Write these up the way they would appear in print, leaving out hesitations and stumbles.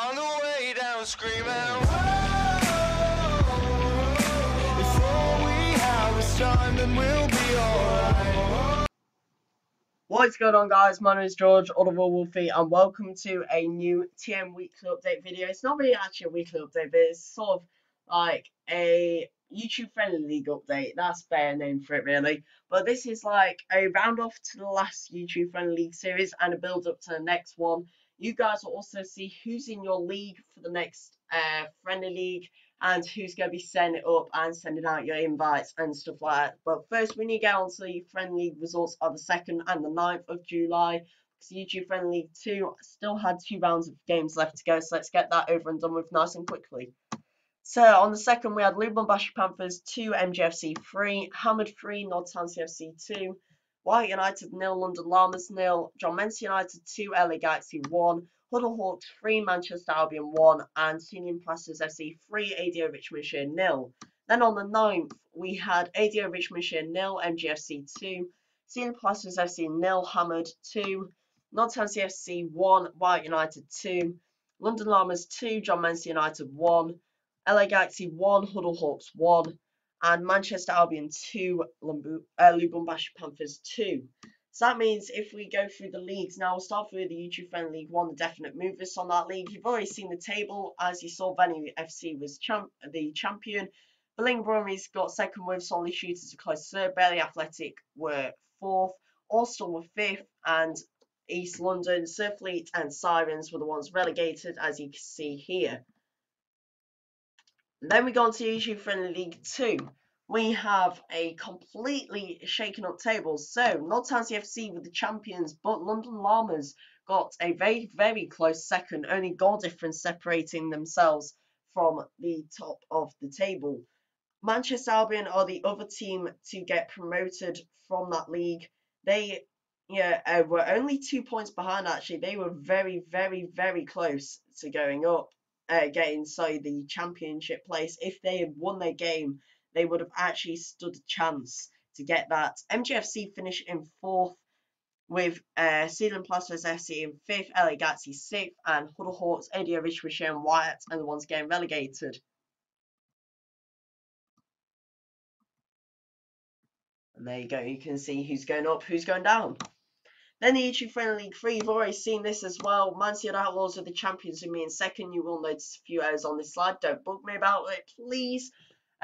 On the way down screaming, "Whoa, if all we have is time, then we'll be alright." What is going on, guys? My name is George, audible Wolfie, and welcome to a new TM weekly update video. It's not really actually a weekly update, but it's sort of like a YouTube friendly league update. That's a better name for it, really. But this is like a round off to the last YouTube friendly league series and a build up to the next one. You guys will also see who's in your league for the next friendly league and who's going to be setting it up and sending out your invites and stuff like that. But first, we need to get on to the friendly league results of the 2nd and the 9th of July. Because YouTube Friendly League 2 still had 2 rounds of games left to go, so let's get that over and done with nice and quickly. So on the 2nd, we had Lubumbashi Panthers 2, MGFC 3, Hammered 3, Nordtown CFC 2, White United 0, London Llamas 0, John Mency United 2, LA Galaxy 1, Huddle Hawks 3, Manchester Albion 1, and Union Plasters FC 3, ADO Richmondshire 0. Then on the 9th, we had ADO Richmondshire 0, MGFC 2, Union Plasters FC 0, Hammered 2, Nordtown CFC 1, White United 2, London Llamas 2, John Mency United 1, LA Galaxy 1, Huddle Hawks 1, and Manchester Albion 2, Lubumbashi Panthers 2. So that means if we go through the leagues, now we'll start with the YouTube Friendly League 1, the definite movers on that league. You've already seen the table. As you saw, Venue FC was the champion. Berlin Brummies got second with Solly Shooters a close third. Bailey Athletic were fourth. Alston were fifth. And East London, Surfleet and Sirens were the ones relegated, as you can see here. Then we go on to YouTube Friendly League 2. We have a completely shaken up table. So, Nordtown CFC were the champions, but London Llamas got a very, very close second, only goal difference separating themselves from the top of the table. Manchester Albion are the other team to get promoted from that league. They were only 2 points behind, actually. They were very, very, very close to going up. Get inside the championship place. If they had won their game, they would have actually stood a chance to get that. MGFC finished in 4th with Sealand Plasters FC in 5th, LA Galaxy 6th, and Huddle Hawks, ADO Richmondshire and Wyatt are the ones getting relegated. And there you go, you can see who's going up, who's going down. Then the YouTube Friendly League 3, you've already seen this as well. Mansfield Outlaws are the champions with me in second. You will notice a few errors on this slide. Don't bug me about it, please.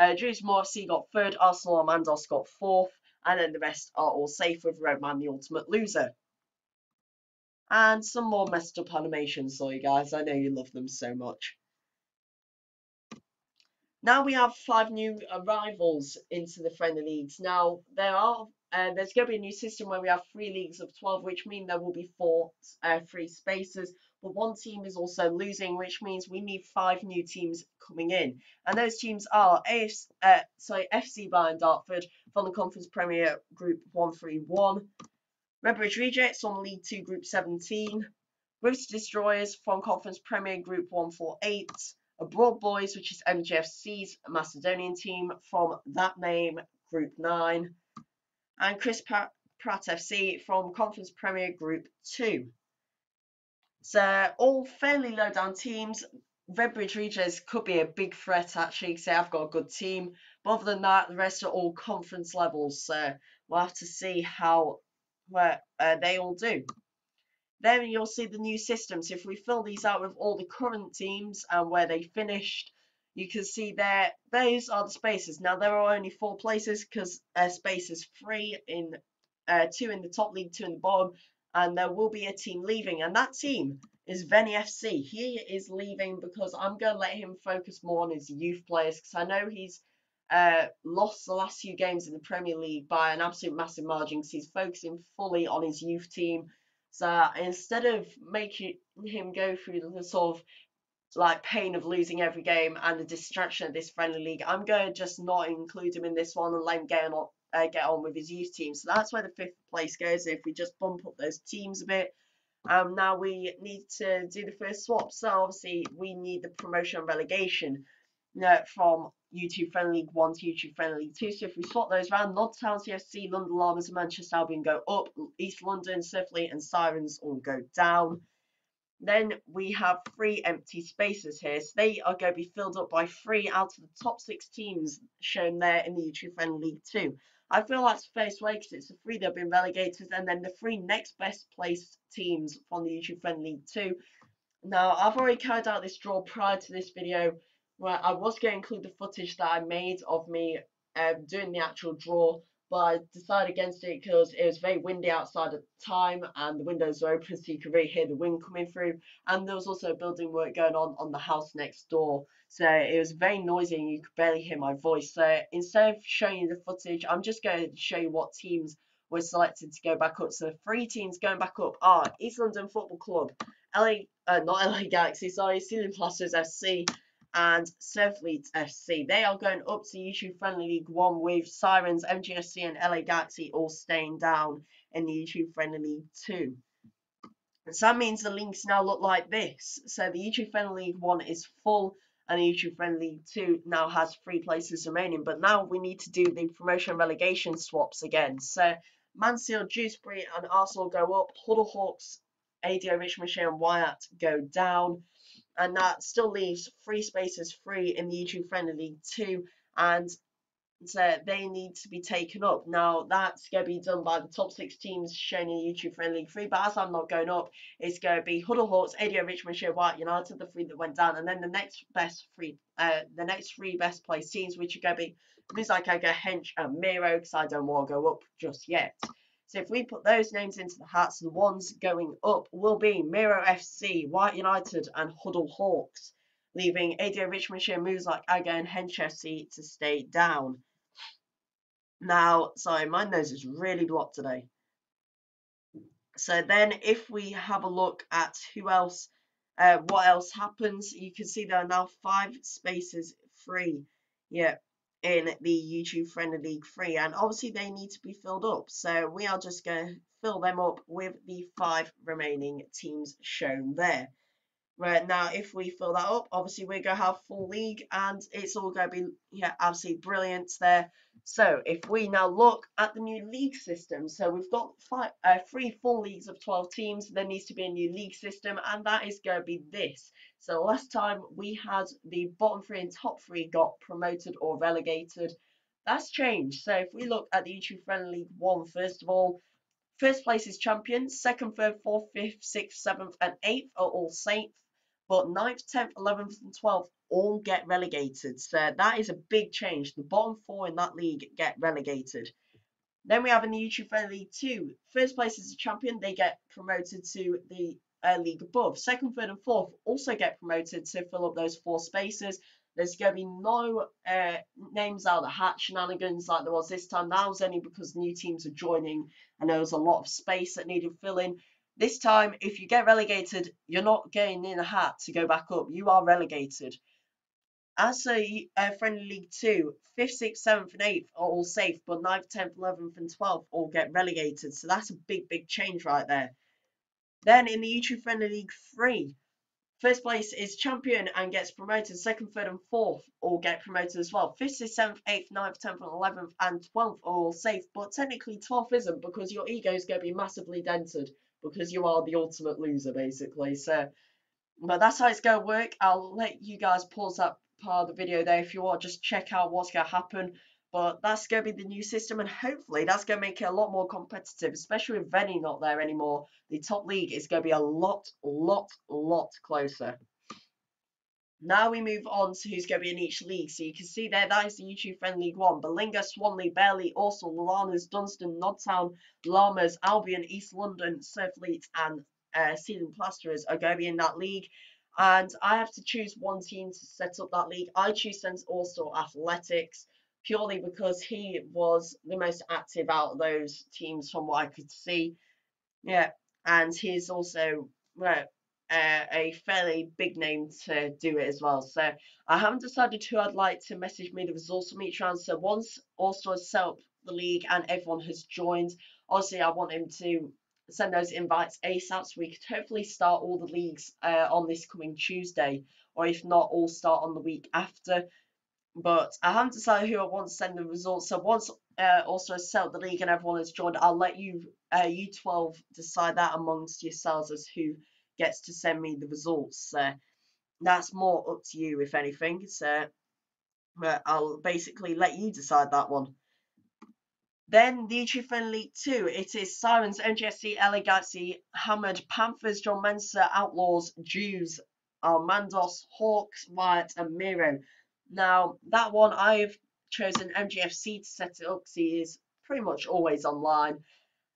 Drewsmore FC got third. Arsenal and Mandos got fourth. And then the rest are all safe with Redman, the ultimate loser. And some more messed up animations for you guys. I know you love them so much. Now we have 5 new arrivals into the friendly leagues. Now there's going to be a new system where we have 3 leagues of 12, which means there will be 4 free spaces. But 1 team is also losing, which means we need 5 new teams coming in. And those teams are FC Bayern Dartford from the Conference Premier Group 131, Redbridge Rejects on League 2 Group 17, Rivers Destroyers from Conference Premier Group 148, Abroad Boys, which is MGFC's Macedonian team from that name, Group 9, and Chris Pratt FC from Conference Premier Group 2. So all fairly low down teams. Redbridge Rejects could be a big threat actually, because they have got a good team. But other than that, the rest are all conference levels. So we'll have to see how they all do. Then you'll see the new systems. If we fill these out with all the current teams and where they finished, you can see there, those are the spaces. Now, there are only 4 places because space is 3 in 2 in the top league, 2 in the bottom, and there will be a team leaving. And that team is Venny FC. He is leaving because I'm going to let him focus more on his youth players, because I know he's lost the last few games in the Premier League by an absolute massive margin, because he's focusing fully on his youth team. So instead of making him go through the sort of like pain of losing every game and the distraction of this friendly league, I'm going to just not include him in this one and let him get on with his youth team. So that's where the 5th place goes. If we just bump up those teams a bit. Now we need to do the first swap. So obviously we need the promotion and relegation from YouTube Friendly League 1 to YouTube Friendly League 2. So if we swap those around, Nordtown CFC, London Llamas and Manchester Albion go up, East London, Surfleet and Sirens all go down. Then we have 3 empty spaces here. So they are going to be filled up by 3 out of the top 6 teams shown there in the YouTube Friendly League 2. I feel that's the first way because it's the 3 that have been relegated and then the 3 next best placed teams from the YouTube Friendly League 2. Now, I've already carried out this draw prior to this video where I was going to include the footage that I made of me doing the actual draw, but I decided against it because it was very windy outside at the time and the windows were open so you could really hear the wind coming through, and there was also building work going on the house next door, so it was very noisy and you could barely hear my voice. So instead of showing you the footage, I'm just going to show you what teams were selected to go back up. So the 3 teams going back up are East London Football Club, not LA Galaxy, sorry, Ceiling Plasters FC and Surfleet FC. They are going up to YouTube Friendly League 1 with Sirens, MGSC and LA Galaxy all staying down in the YouTube Friendly League 2. So that means the leagues now look like this. So the YouTube Friendly League 1 is full and the YouTube Friendly League 2 now has 3 places remaining. But now we need to do the promotion relegation swaps again. So Mansfield, Dewsbury and Arsenal go up. Huddle Hawks, ADO, Richmondshire and Wyatt go down. And that still leaves 3 spaces free in the YouTube Friendly League 2. And so they need to be taken up. Now that's going to be done by the top 6 teams shown in YouTube Friendly League 3, but as I'm not going up, it's going to be Huddle Hawks, ADO, Richmondshire, White United, the 3 that went down, and then the next 3 best placed teams, which are going to be things like Hench and Miro, because I don't want to go up just yet. So if we put those names into the hats, the ones going up will be Miro FC, White United, and Huddle Hawks, leaving ADO, Richmondshire, moves like Aga and Hench FC to stay down. Now, sorry, my nose is really blocked today. So then if we have a look at who else, what else happens, you can see there are now 5 spaces free, yeah, in the YouTube Friendly League 3, and obviously they need to be filled up. So we are just going to fill them up with the 5 remaining teams shown there. Right, now if we fill that up, obviously we're going to have full league and it's all going to be absolutely brilliant there. So if we now look at the new league system, so we've got 3 full leagues of 12 teams. There needs to be a new league system and that is going to be this. So last time we had the bottom 3 and top 3 got promoted or relegated. That's changed. So if we look at the YouTube Friendly League 1, first of all, first place is champions, second, third, fourth, fifth, sixth, seventh and eighth are all safe. But 9th, 10th, 11th and 12th all get relegated. So that is a big change. The bottom 4 in that league get relegated. Then we have in the YouTube Friendly League 2, first place is a champion. They get promoted to the league above. Second, third and fourth also get promoted to fill up those 4 spaces. There's going to be no names out of the hat shenanigans like there was this time. That was only because new teams are joining and there was a lot of space that needed filling. This time, if you get relegated, you're not getting in a hat to go back up. You are relegated. As a Friendly League 2, 5th, 6th, 7th and 8th are all safe, but 9th, 10th, 11th and 12th all get relegated. So that's a big, big change right there. Then in the YouTube Friendly League 3, first place is champion and gets promoted. Second, third and fourth all get promoted as well. 5th, 6th, 7th, 8th, 9th, 10th and 11th and 12th are all safe. But technically 12th isn't because your ego is going to be massively dented because you are the ultimate loser basically. So, but that's how it's going to work. I'll let you guys pause that part of the video there if you want. Just check out what's going to happen. But that's going to be the new system, and hopefully that's going to make it a lot more competitive, especially with Venny not there anymore. The top league is going to be a lot closer. Now we move on to who's going to be in each league. So you can see there, that is the YouTube Friendly League 1. Belinga, Swanley, Barely, Orsal, Lanas, Dunstan, Nodtown, Llamas, Albion, East London, Surfleet and Ceiling Plasterers are going to be in that league. And I have to choose one team to set up that league. I choose Sense Orsal Athletics purely because he was the most active out of those teams from what I could see. Yeah, and he's also a fairly big name to do it as well. So I haven't decided who I'd like to message me the results from each round. So once Orsal has set up the league and everyone has joined, obviously I want him to send those invites ASAP so we could hopefully start all the leagues on this coming Tuesday, or if not, all start on the week after. But I haven't decided who I want to send the results. So once also has set up the league and everyone has joined, I'll let you 12 decide that amongst yourselves as who gets to send me the results. That's more up to you, if anything. So I'll basically let you decide that one. Then the Friendly League 2, it is Sirens, NGSC, LA Galaxy, Hammered, Panthers, John Mensa, Outlaws, Jews, Armandos, Hawks, Wyatt, and Miro. Now, that one I've chosen MGFC to set it up because he is pretty much always online.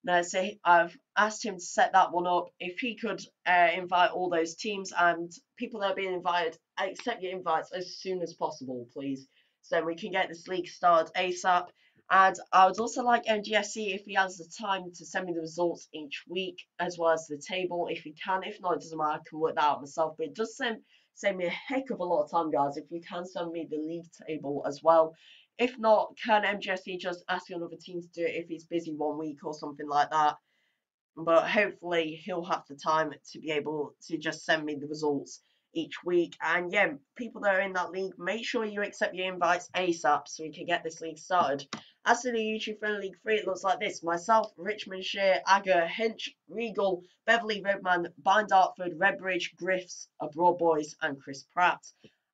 No, so I've asked him to set that one up. If he could invite all those teams and people that are being invited, accept your invites as soon as possible, please, so we can get this league started ASAP. And I would also like MGSC, if he has the time, to send me the results each week as well as the table if he can. If not, it doesn't matter, I can work that out myself. But it does save me a heck of a lot of time, guys, if you can send me the league table as well. If not, can MGSC just ask another team to do it if he's busy one week or something like that? But hopefully he'll have the time to be able to just send me the results each week. And yeah, people that are in that league, make sure you accept your invites ASAP so we can get this league started. As to the YouTube Friendly League 3, it looks like this. Myself, Richmond Shear, Aga, Hench, Regal, Beverly Roadman, Bind Dartford, Redbridge, Griffs, Abroad Boys, and Chris Pratt.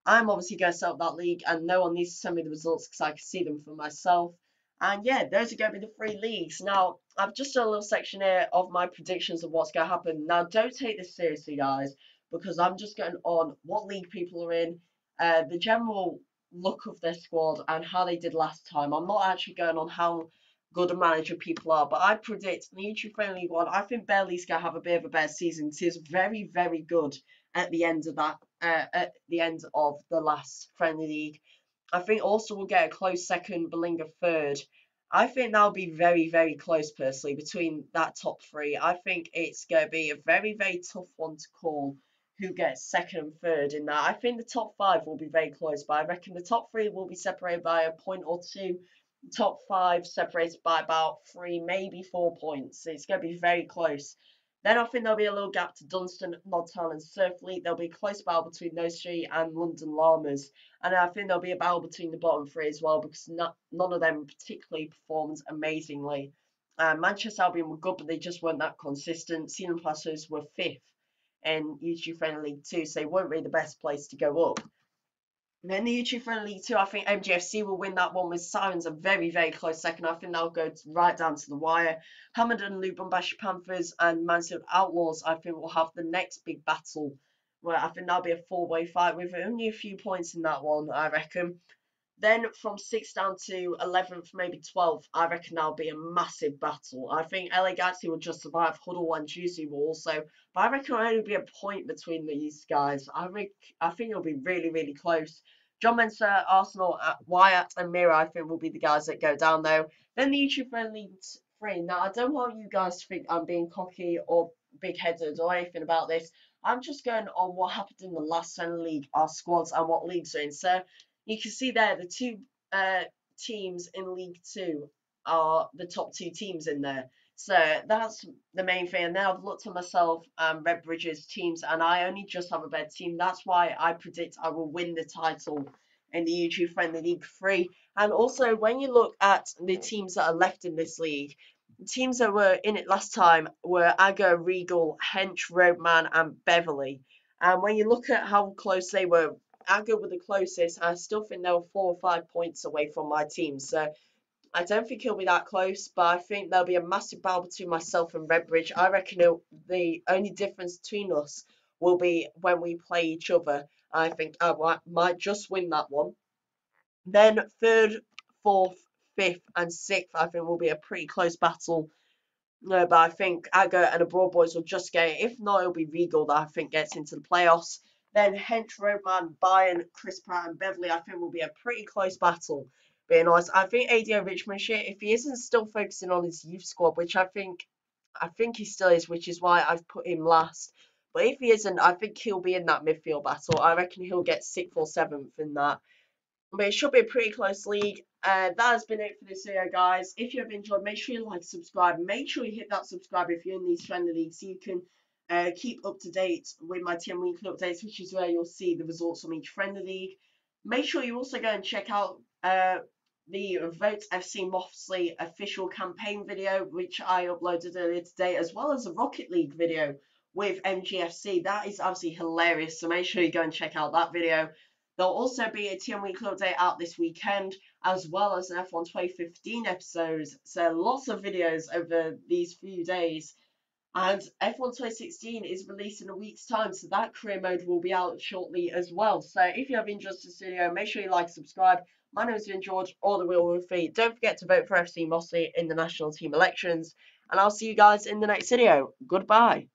I'm obviously going to set up that league, and no one needs to send me the results because I can see them for myself. And yeah, those are going to be the 3 leagues. Now, I've just done a little section here of my predictions of what's going to happen. Now, don't take this seriously, guys, because I'm just going on what league people are in, the general look of their squad, and how they did last time. I'm not actually going on how good a manager people are, but I predict the YouTube Friendly League 1, I think Bailey's going to have a bit of a better season. He's very, very good at the end of that, at the end of the last Friendly League. I think also we'll get a close second, Belinga third. I think that'll be very, very close personally between that top 3. I think it's going to be a very, very tough one to call who gets second and third in that. I think the top 5 will be very close, but I reckon the top 3 will be separated by a point or two. Top 5 separated by about 3, maybe 4 points. It's going to be very close. Then I think there'll be a little gap to Dunstan, Nodtown, and Surfleet. There'll be a close battle between those 3 and London Llamas. And I think there'll be a battle between the bottom 3 as well because none of them particularly performed amazingly. Manchester Albion were good, but they just weren't that consistent. Sealand Plasters were 5th in YouTube Friendly League 2, so they weren't really the best place to go up. And then the YouTube Friendly League 2, I think MGFC will win that one with Sirens a very, very close second. I think they'll go right down to the wire. Hamilton, Lubumbashi Panthers and Mansfield Outlaws, I think, will have the next big battle, where I think that'll be a 4-way fight with only a few points in that one, I reckon. Then from 6th down to 11th, maybe 12th, I reckon that'll be a massive battle. I think LA Galaxy will just survive. Huddle and Juicy will also. But I reckon it'll only be a point between these guys. I think it'll be really, really close. John Mensa, Arsenal, Wyatt, and Mira, I think, will be the guys that go down, though. Then the YouTube Friendly 3. Now, I don't want you guys to think I'm being cocky or big-headed or anything about this. I'm just going on what happened in the last Friendly League, our squads, and what leagues are in. So, you can see there the 2 teams in League 2 are the top 2 teams in there. So that's the main thing. And then I've looked at myself and Redbridge's teams, and I only just have a better team. That's why I predict I will win the title in the YouTube Friendly League 3. And also, when you look at the teams that are left in this league, the teams that were in it last time were Aga, Regal, Hench, Roadman, and Beverly. And when you look at how close they were, Aga were the closest. I still think they were 4 or 5 points away from my team. So I don't think he'll be that close, but I think there'll be a massive battle between myself and Redbridge. I reckon the only difference between us will be when we play each other. I think I might just win that one. Then 3rd, 4th, 5th, and 6th, I think will be a pretty close battle. No, but I think Aga and Abroad Boys will just get it. If not, it'll be Regal that I think gets into the playoffs. Then Hench, Roadman, Bayern, Chris Pratt, and Beverly, I think will be a pretty close battle. Being honest, I think ADO Richmond shit, if he isn't still focusing on his youth squad, which I think he still is, which is why I've put him last. But if he isn't, I think he'll be in that midfield battle. I reckon he'll get 6th or 7th in that. But it should be a pretty close league. That has been it for this video, guys. If you have enjoyed, make sure you like, subscribe. Make sure you hit that subscribe if you're in these friendly leagues so you can keep up to date with my team weekly updates, which is where you'll see the results from each friendly league. Make sure you also go and check out the Vote FC Moffsley official campaign video, which I uploaded earlier today, as well as a Rocket League video, with MGFC. That is absolutely hilarious. So make sure you go and check out that video. There'll also be a TM Weekly update out this weekend, as well as an F1 2015 episode. So lots of videos over these few days. And F1 2016 is released in a week's time, so that career mode will be out shortly as well. So if you have enjoyed this video, make sure you like, subscribe. My name is Vin George, or the Real Wolfie. Don't forget to vote for FC Mosley in the national team elections. And I'll see you guys in the next video. Goodbye.